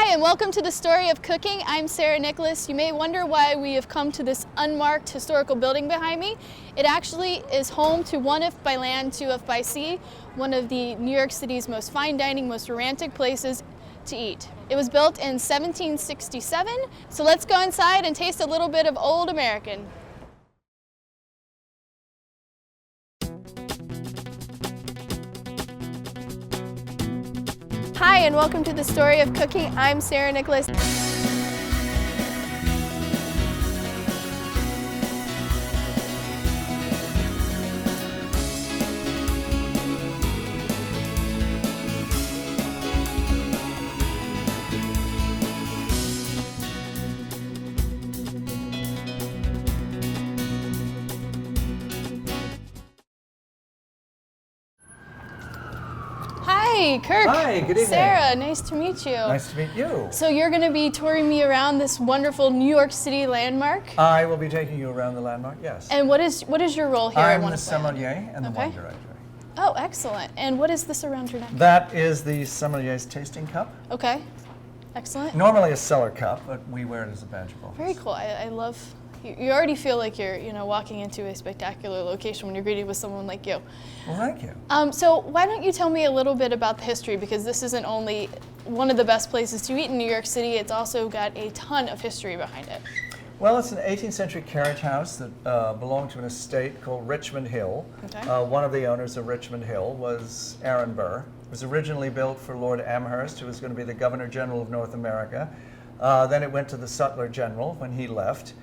Hi, and welcome to the Story of Cooking. I'm Sarah Nicholas. You may wonder why we have come to this unmarked historical building behind me. It actually is home to One If by Land, Two If by Sea, one of the New York City's most fine dining, most romantic places to eat. It was built in 1767, so let's go inside and taste a little bit of old American. Hi, and welcome to the Story of Cooking. I'm Sarah Nicholas. Hi, Kirk. Hi, good evening. Sarah, nice to meet you. Nice to meet you. So you're going to be touring me around this wonderful New York City landmark? I will be taking you around the landmark, yes. And what is your role here at I'm One the If by Land? sommelier and the wine director. Oh, excellent. And what is this around your neck? That is the sommelier's tasting cup. Okay, excellent. Normally a cellar cup, but we wear it as a badge of office. Very cool. I love, you already feel like you're walking into a spectacular location when you're greeted with someone like you. Well, thank you. So why don't you tell me a little bit about the history, because this isn't only one of the best places to eat in New York City, it's also got a ton of history behind it. Well, it's an 18th century carriage house that belonged to an estate called Richmond Hill. Okay. One of the owners of Richmond Hill was Aaron Burr. It was originally built for Lord Amherst, who was going to be the Governor General of North America. Then it went to the Sutler General when he left,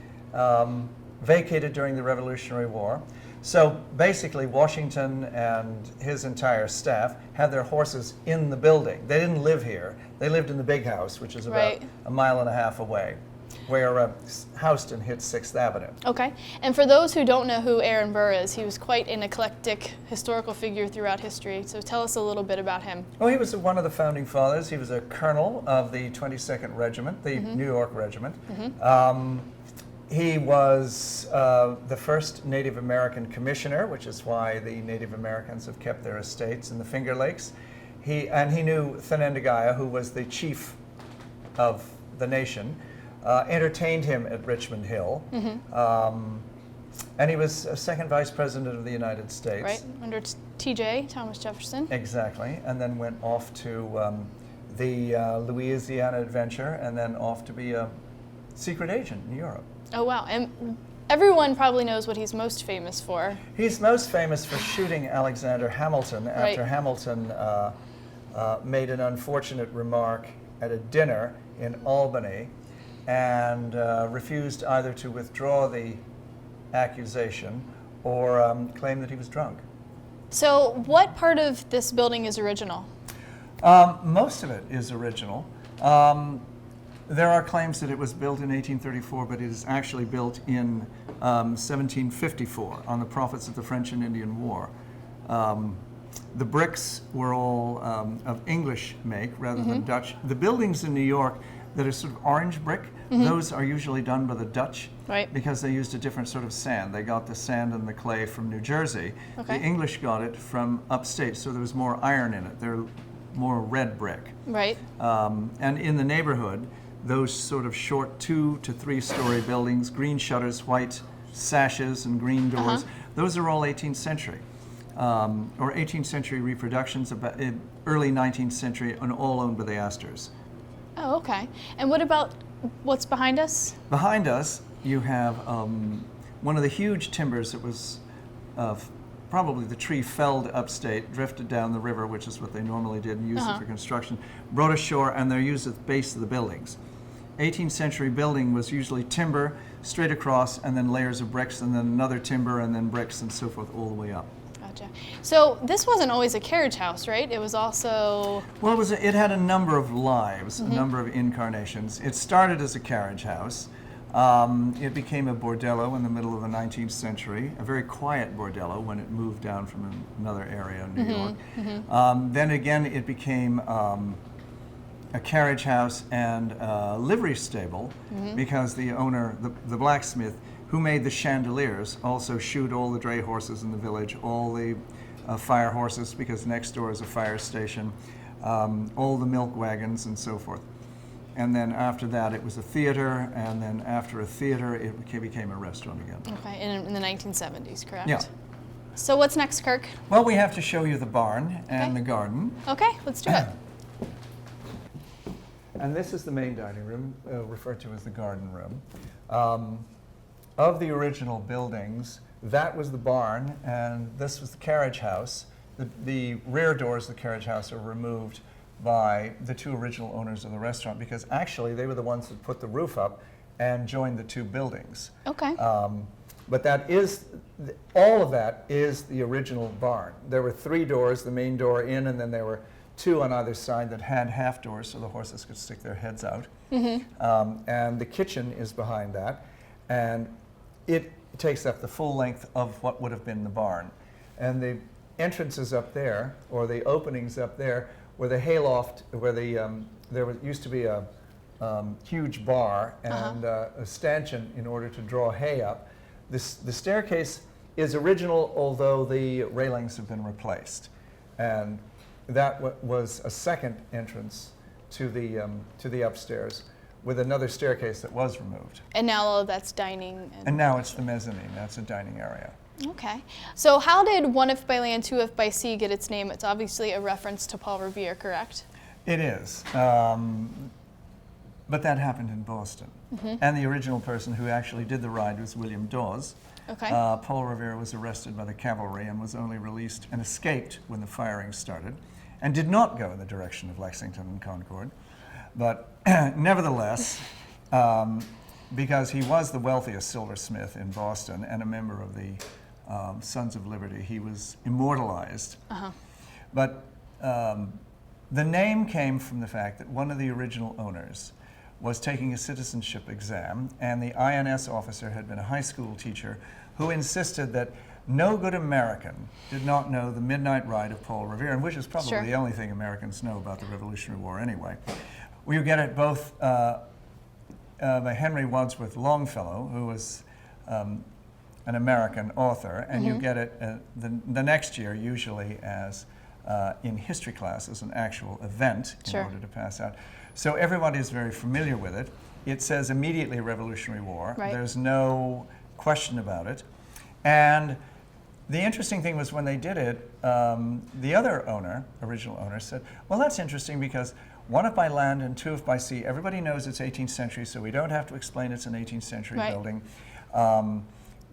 vacated during the Revolutionary War. So basically, Washington and his entire staff had their horses in the building. They didn't live here. They lived in the big house, which is about a mile and a half away, where Houston hits 6th Avenue. Okay, and for those who don't know who Aaron Burr is, he was quite an eclectic historical figure throughout history, so tell us a little bit about him. Well, he was one of the founding fathers. He was a colonel of the 22nd Regiment, the New York Regiment. He was the first Native American commissioner, which is why the Native Americans have kept their estates in the Finger Lakes. He knew Thanendeguia, who was the chief of the nation, entertained him at Richmond Hill. And he was a second vice president of the United States. Right, under TJ, Thomas Jefferson. Exactly, and then went off to the Louisiana adventure, and then off to be a secret agent in Europe. Oh, wow. And everyone probably knows what he's most famous for. He's most famous for shooting Alexander Hamilton after Hamilton made an unfortunate remark at a dinner in Albany and refused either to withdraw the accusation or claim that he was drunk. So what part of this building is original? Most of it is original. There are claims that it was built in 1834, but it is actually built in 1754 on the profits of the French and Indian War. The bricks were all of English make rather than Dutch. The buildings in New York that are sort of orange brick, those are usually done by the Dutch because they used a different sort of sand. They got the sand and the clay from New Jersey. The English got it from upstate, so there was more iron in it. They're more red brick. Right. And in the neighborhood, those sort of short 2 to 3 story buildings, green shutters, white sashes, and green doors, those are all 18th century. Or 18th century reproductions, about early 19th century, and all owned by the Astors. Oh, okay. And what about what's behind us? Behind us, you have one of the huge timbers that was probably the tree felled upstate, drifted down the river, which is what they normally did, and used it for construction, brought ashore, and they're used at the base of the buildings. 18th century building was usually timber, straight across, and then layers of bricks, and then another timber, and then bricks, and so forth, all the way up. Gotcha. So this wasn't always a carriage house, right? It was also... Well, it had a number of lives, a number of incarnations. It started as a carriage house. It became a bordello in the middle of the 19th century, a very quiet bordello when it moved down from another area in New York. Then again, it became a carriage house and a livery stable because the owner, the blacksmith, who made the chandeliers, also shoot all the dray horses in the village, all the fire horses, because next door is a fire station, all the milk wagons and so forth. And then after that, it was a theater, and then after a theater, it became a restaurant again. Okay, in the 1970s, correct? Yeah. So what's next, Kirk? Well, we have to show you the barn and the garden. Okay, let's do it. And this is the main dining room, referred to as the garden room. Of the original buildings, that was the barn, and this was the carriage house. The rear doors of the carriage house are removed by the two original owners of the restaurant, because actually they were the ones that put the roof up and joined the two buildings. Okay. But that is, all of that is the original barn. There were 3 doors, the main door in, and then there were 2 on either side that had half doors so the horses could stick their heads out. And the kitchen is behind that, and it takes up the full length of what would have been the barn. And the entrances up there, or the openings up there, were the hayloft, where there used to be a huge bar and a stanchion in order to draw hay up. The staircase is original, although the railings have been replaced. And that was a second entrance to the upstairs, with another staircase that was removed. And now all of that's dining. And now it's the mezzanine. That's a dining area. Okay. So how did One If by Land, Two If by Sea get its name? It's obviously a reference to Paul Revere, correct? It is. But that happened in Boston. And the original person who actually did the ride was William Dawes. Okay. Paul Revere was arrested by the cavalry and was only released and escaped when the firing started, and did not go in the direction of Lexington and Concord. But nevertheless, because he was the wealthiest silversmith in Boston and a member of the Sons of Liberty, he was immortalized. But the name came from the fact that one of the original owners was taking a citizenship exam, and the INS officer had been a high school teacher who insisted that no good American did not know the Midnight Ride of Paul Revere, and which is probably the only thing Americans know about the Revolutionary War anyway. Well, you get it both by Henry Wadsworth Longfellow, who was an American author, and you get it the next year usually as in history class as an actual event in order to pass out. So everybody is very familiar with it. It says immediately Revolutionary War. Right. There's no question about it. And the interesting thing was when they did it, the other owner, original owner, said, well, that's interesting because One If by Land and Two If by Sea, everybody knows it's 18th century, so we don't have to explain it's an 18th century building.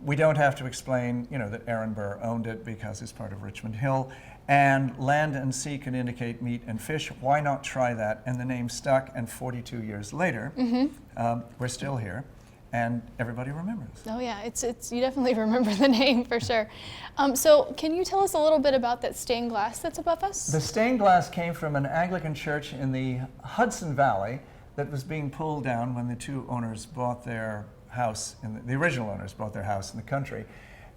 We don't have to explain, that Aaron Burr owned it because it's part of Richmond Hill. And land and sea can indicate meat and fish. Why not try that? And the name stuck, and 42 years later, we're still here, and everybody remembers. Oh yeah, it's you definitely remember the name for sure. So can you tell us a little bit about that stained glass that's above us? The stained glass came from an Anglican church in the Hudson Valley that was being pulled down when the two owners bought their house, the original owners bought their house in the country.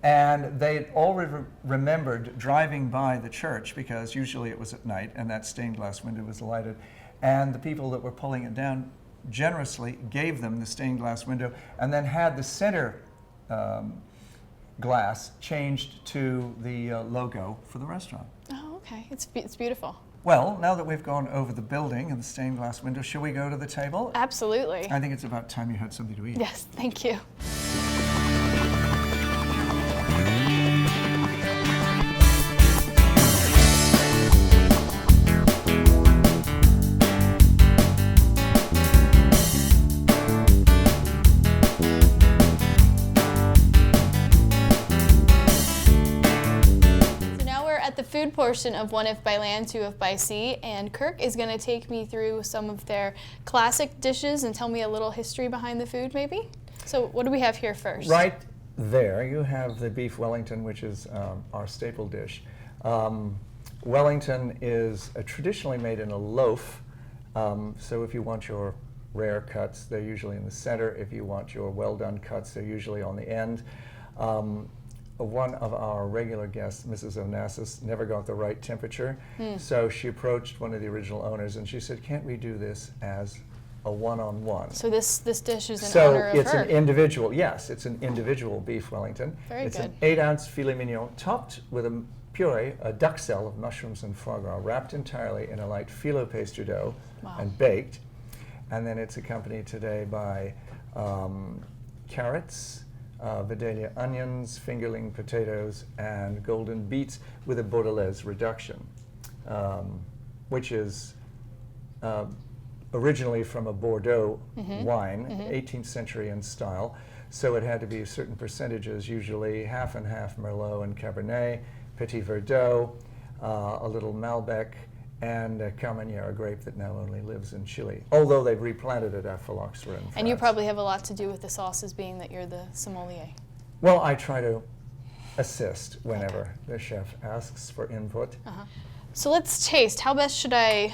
And they all remembered driving by the church, because usually it was at night and that stained glass window was lighted. And the people that were pulling it down generously gave them the stained glass window, and then had the center glass changed to the logo for the restaurant. Oh, okay. It's beautiful. Well, now that we've gone over the building and the stained glass window, shall we go to the table? Absolutely. I think it's about time you had something to eat. Yes, thank you. Food portion of One If by Land, Two If by Sea, and Kirk is going to take me through some of their classic dishes and tell me a little history behind the food, maybe. So what do we have here first? Right there you have the beef Wellington, which is our staple dish. Wellington is traditionally made in a loaf, so if you want your rare cuts, they're usually in the center. If you want your well-done cuts, they're usually on the end. One of our regular guests, Mrs. Onassis, never got the right temperature, so she approached one of the original owners and she said, can't we do this as a one-on-one? So this dish is in honor of her. So it's an individual, yes, it's an individual beef Wellington. It's good. An 8-ounce filet mignon topped with a puree, a duxelle of mushrooms and foie gras, wrapped entirely in a light filo pastry dough and baked. and then it's accompanied today by carrots, Vidalia onions, fingerling potatoes, and golden beets with a Bordelaise reduction, which is originally from a Bordeaux wine, 18th century in style. So it had to be certain percentages, usually half and half Merlot and Cabernet, Petit Verdot, a little Malbec, and Carmenere, a grape that now only lives in Chile, although they've replanted it at Phylloxera in France. And you probably have a lot to do with the sauces, being that you're the sommelier. Well, I try to assist whenever the chef asks for input. So let's taste. How best should I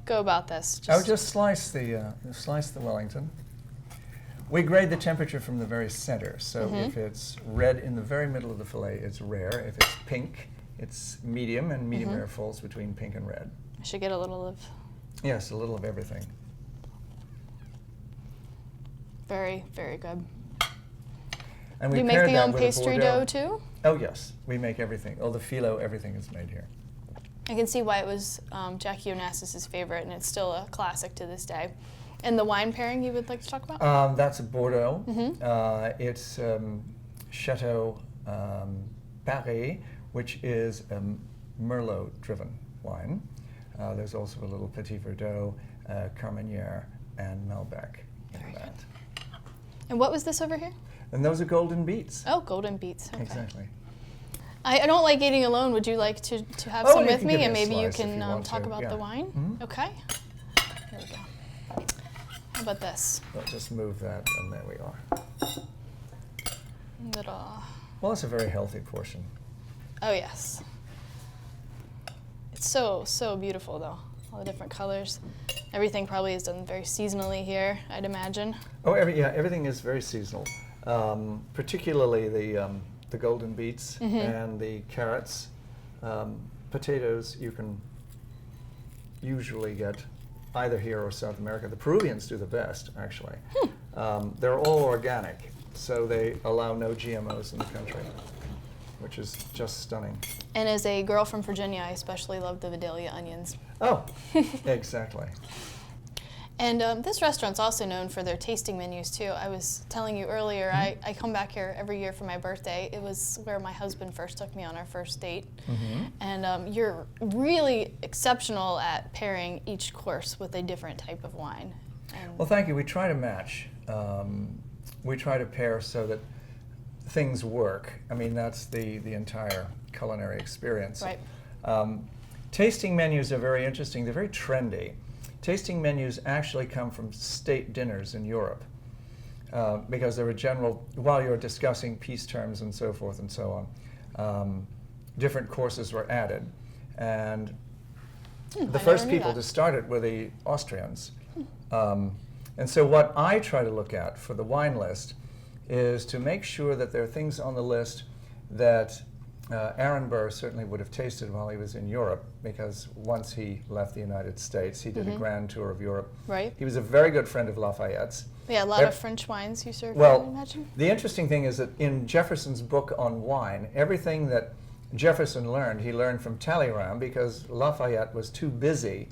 go about this? Just slice the Wellington. We grade the temperature from the very center, so if it's red in the very middle of the fillet, it's rare. If it's pink, it's medium, and medium rare falls between pink and red. I should get a little of... Yes, a little of everything. Very, very good. And Do you make the own pastry dough too? Oh yes, we make everything. Oh, the phyllo, everything is made here. I can see why it was Jackie Onassis' favorite, and it's still a classic to this day. And the wine pairing you would like to talk about? That's a Bordeaux. It's Chateau Paris, which is a Merlot-driven wine. There's also a little Petit Verdot, Carmenere, and Malbec in that. And what was this over here? And those are golden beets. Oh, golden beets. Okay. Exactly. I don't like eating alone. Would you like to have some with me, and maybe you can talk about the wine? Okay. Here we go. How about this? I'll just move that, and there we are. Little. Well, it's a very healthy portion. Oh yes. It's so beautiful though. All the different colors. Everything probably is done very seasonally here, I'd imagine. Oh, everything is very seasonal. Particularly the golden beets and the carrots. Potatoes you can usually get either here or South America. The Peruvians do the best, actually. They're all organic, so they allow no GMOs in the country, which is just stunning. And as a girl from Virginia, I especially love the Vidalia onions. Oh, exactly. And this restaurant's also known for their tasting menus too. I was telling you earlier, I come back here every year for my birthday. It was where my husband first took me on our first date. And you're really exceptional at pairing each course with a different type of wine. And well, thank you. We try to match. We try to pair so that things work. I mean, that's the entire culinary experience. Right. Tasting menus are very interesting. They're very trendy. Tasting menus actually come from state dinners in Europe because there were general, while you're discussing peace terms and so forth and so on, different courses were added. And the first people to start it were the Austrians. And so what I try to look at for the wine list is to make sure that there are things on the list that Aaron Burr certainly would have tasted while he was in Europe, because once he left the United States, he did a grand tour of Europe. Right. He was a very good friend of Lafayette's. Yeah, a lot of French wines you serve, well, I imagine. The interesting thing is that in Jefferson's book on wine, everything that Jefferson learned, he learned from Talleyrand, because Lafayette was too busy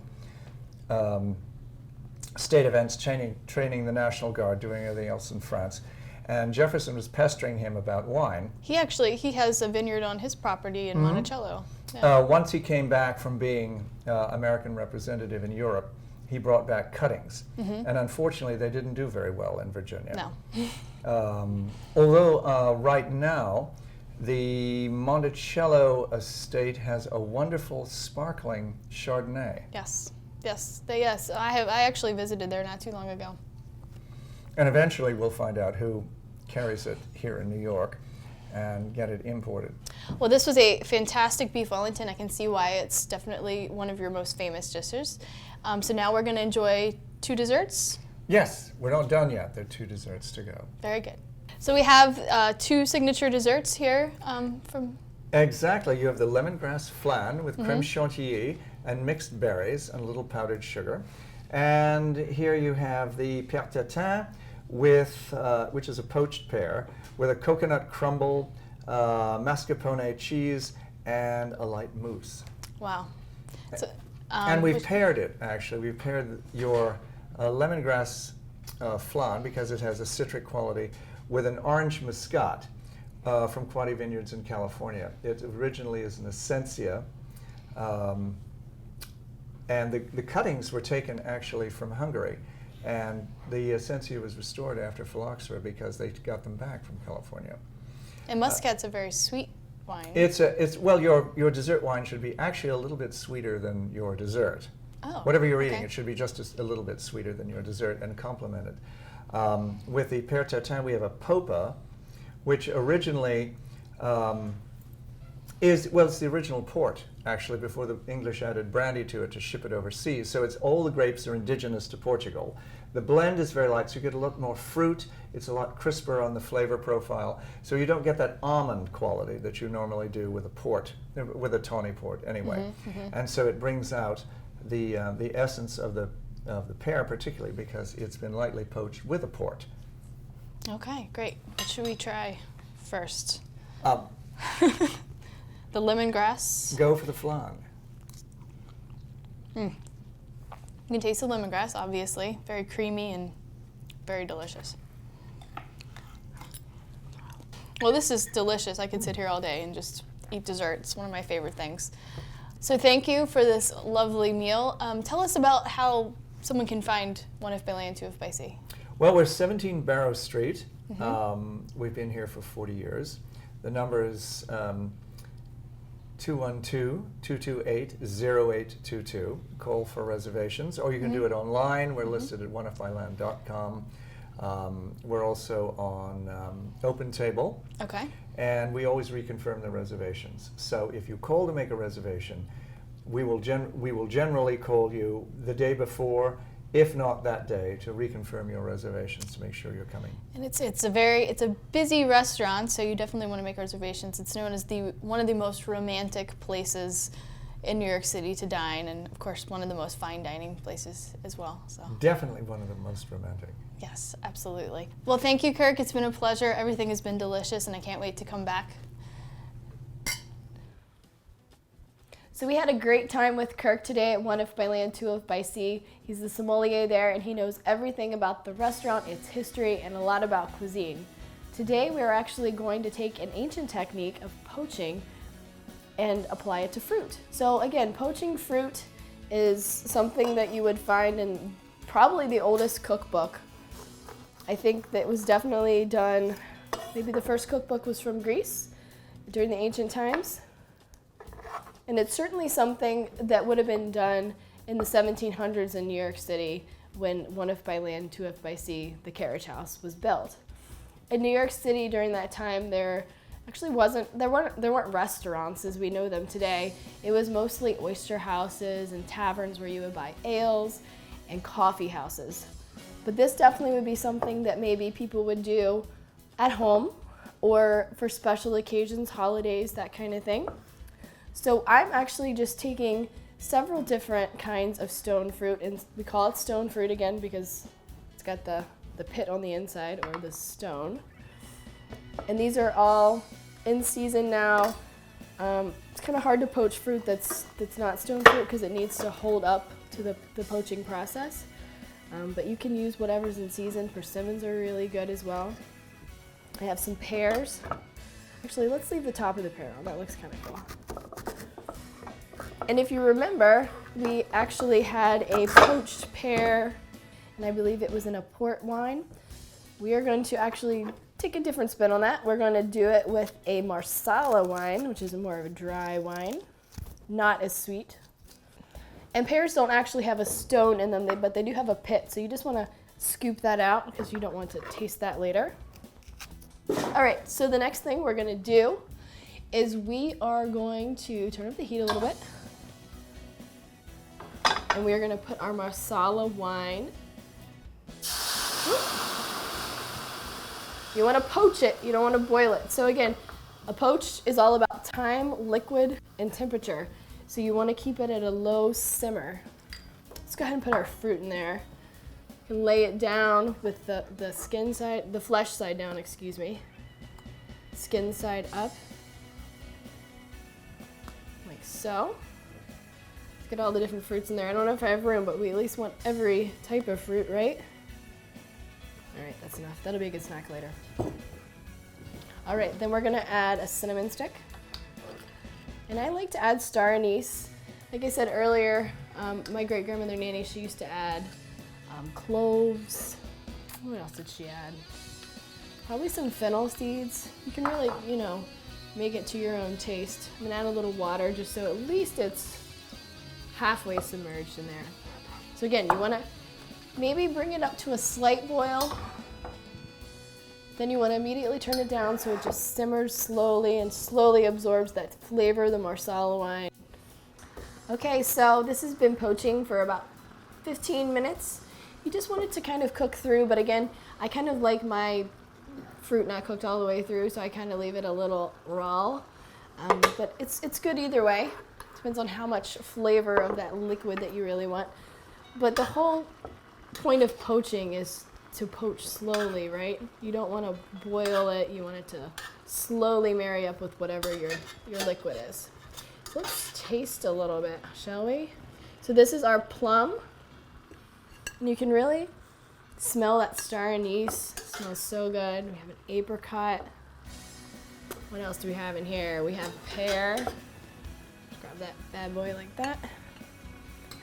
state events, training the National Guard, doing everything else in France. And Jefferson was pestering him about wine. He has a vineyard on his property in Monticello. Yeah. Once he came back from being American representative in Europe, he brought back cuttings. And unfortunately, they didn't do very well in Virginia. No. Although right now, the Monticello estate has a wonderful sparkling Chardonnay. Yes. Yes. I actually visited there not too long ago. And eventually we'll find out who carries it here in New York and get it imported. Well, this was a fantastic beef Wellington. I can see why it's definitely one of your most famous dishes. So now we're going to enjoy 2 desserts. Yes, we're not done yet. There are 2 desserts to go. Very good. So we have 2 signature desserts here from... Exactly. You have the lemongrass flan with creme chantilly and mixed berries and a little powdered sugar. And here you have the père tatin with, which is a poached pear, with a coconut crumble, mascarpone cheese, and a light mousse. Wow. So, and we've paired it, actually. We've paired your lemongrass flan because it has a citric quality with an orange muscat from Quaddy Vineyards in California. It originally is an essentia, and the cuttings were taken actually from Hungary, and the essentia was restored after phylloxera because they got them back from California. And muscat's a very sweet wine. Well, your dessert wine should be actually a little bit sweeter than your dessert. Oh, whatever you're eating, okay. it should be just a little bit sweeter than your dessert and complement it. With the Père Tartin, we have a Popa, which originally it's the original port, actually, before the English added brandy to it to ship it overseas. So all the grapes are indigenous to Portugal. The blend is very light, so you get a lot more fruit. It's a lot crisper on the flavor profile, so you don't get that almond quality that you normally do with a port, with a tawny port anyway. And so it brings out the essence of the pear, particularly because it's been lightly poached with a port. Okay, great. What should we try first? The lemongrass. Go for the flan. You can taste the lemongrass, obviously. Very creamy and very delicious. Well, this is delicious. I could sit here all day and just eat dessert. It's one of my favorite things. So thank you for this lovely meal. Tell us about how someone can find One If by Land, Two If by Sea. Well, we're 17 Barrow Street. We've been here for 40 years. The number is 212-228-0822. Call for reservations, or you can do it online. We're listed at oneifbyland.com. We're also on Open Table. Okay. And we always reconfirm the reservations. So if you call to make a reservation, we will generally call you the day before, if not that day, to reconfirm your reservations to make sure you're coming. And it's a busy restaurant, so you definitely want to make reservations. It's known as one of the most romantic places in New York City to dine, and of course one of the most fine dining places as well. So definitely one of the most romantic. Yes, absolutely. Well, thank you, Kirk. It's been a pleasure. Everything has been delicious, and I can't wait to come back. So we had a great time with Kirk today at One If by Land, Two If by Sea. He's the sommelier there, and he knows everything about the restaurant, its history, and a lot about cuisine. Today we are actually going to take an ancient technique of poaching and apply it to fruit. So again, poaching fruit is something that you would find in probably the oldest cookbook. I think that was definitely done, maybe the first cookbook was from Greece during the ancient times. And it's certainly something that would have been done in the 1700s in New York City when One If by Land, Two If by Sea, the carriage house, was built. In New York City during that time, there weren't restaurants as we know them today. It was mostly oyster houses and taverns where you would buy ales and coffee houses. But this definitely would be something that maybe people would do at home or for special occasions, holidays, that kind of thing. So I'm actually just taking several different kinds of stone fruit, and we call it stone fruit again because it's got the pit on the inside, or the stone. And these are all in season now. It's kind of hard to poach fruit that's not stone fruit because it needs to hold up to the poaching process. But you can use whatever's in season. Persimmons are really good as well. I have some pears. Actually, let's leave the top of the pear on. That looks kind of cool. And if you remember, we actually had a poached pear, and I believe it was in a port wine. We are going to actually take a different spin on that. We're going to do it with a Marsala wine, which is more of a dry wine, not as sweet. And pears don't actually have a stone in them, but they do have a pit, so you just want to scoop that out because you don't want to taste that later. All right, so the next thing we're going to do is we are going to turn up the heat a little bit, and we are going to put our Marsala wine. You want to poach it, you don't want to boil it. So again, a poach is all about time, liquid, and temperature. So you want to keep it at a low simmer. Let's go ahead and put our fruit in there and lay it down with the flesh side down, excuse me. Skin side up, like so. Let's get all the different fruits in there. I don't know if I have room, but we at least want every type of fruit, right? All right, that's enough. That'll be a good snack later. All right, then we're gonna add a cinnamon stick. And I like to add star anise. Like I said earlier, my great-grandmother Nanny, she used to add cloves. What else did she add? Probably some fennel seeds. You can really, you know, make it to your own taste. I'm gonna add a little water just so at least it's halfway submerged in there. So again, you wanna maybe bring it up to a slight boil. Then you wanna immediately turn it down so it just simmers slowly and slowly absorbs that flavor of the Marsala wine. Okay, so this has been poaching for about 15 minutes. You just want it to kind of cook through, but again, I kind of like my fruit not cooked all the way through, so I kind of leave it a little raw. But it's good either way. Depends on how much flavor of that liquid that you really want. But the whole point of poaching is to poach slowly, right? You don't want to boil it. You want it to slowly marry up with whatever your liquid is. So let's taste a little bit, shall we? So this is our plum. And you can really smell that star anise. It smells so good. We have an apricot. What else do we have in here? We have pear. Just grab that bad boy like that.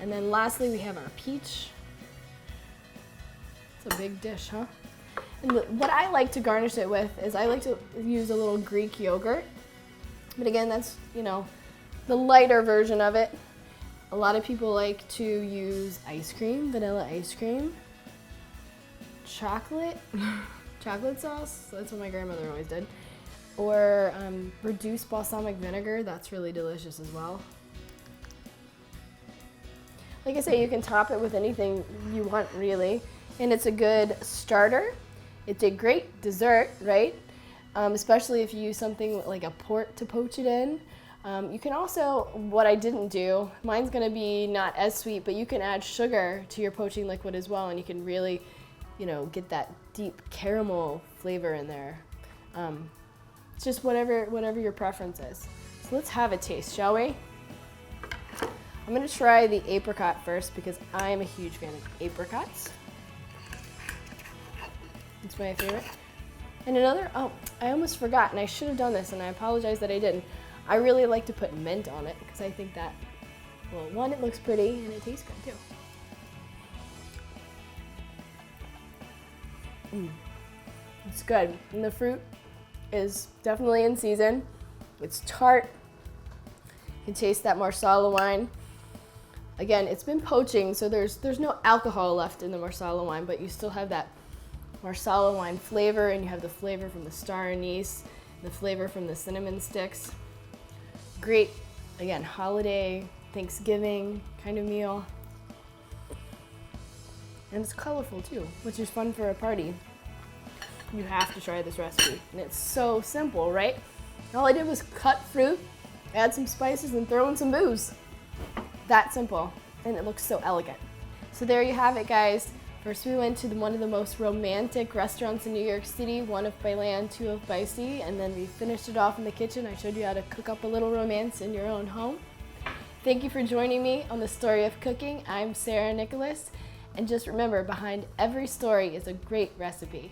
And then lastly, we have our peach. It's a big dish, huh? And what I like to garnish it with is I like to use a little Greek yogurt. But again, that's, you know, the lighter version of it. A lot of people like to use ice cream, vanilla ice cream, chocolate sauce. So that's what my grandmother always did. Or reduced balsamic vinegar. That's really delicious as well. Like I say, you can top it with anything you want, really. And it's a good starter. It's a great dessert, right? Especially if you use something like a port to poach it in. You can also, what I didn't do, mine's gonna be not as sweet, but you can add sugar to your poaching liquid as well, and you can really, you know, get that deep caramel flavor in there. It's just whatever your preference is. So let's have a taste, shall we? I'm gonna try the apricot first because I am a huge fan of apricots. It's my favorite. And another, oh, I almost forgot, and I should have done this, and I apologize that I didn't. I really like to put mint on it because I think that, well, one, it looks pretty and it tastes good too. It's good. And the fruit is definitely in season. It's tart. You can taste that Marsala wine. Again, it's been poaching, so there's no alcohol left in the Marsala wine, but you still have that Marsala wine flavor, and you have the flavor from the star anise, the flavor from the cinnamon sticks. Great, again, holiday, Thanksgiving kind of meal. And it's colorful too, which is fun for a party. You have to try this recipe. And it's so simple, right? All I did was cut fruit, add some spices, and throw in some booze. That simple, and it looks so elegant. So there you have it, guys. First we went to one of the most romantic restaurants in New York City, one of by land, two of by sea, and then we finished it off in the kitchen. I showed you how to cook up a little romance in your own home. Thank you for joining me on the Story of Cooking. I'm Sarah Nicholas, and just remember, behind every story is a great recipe.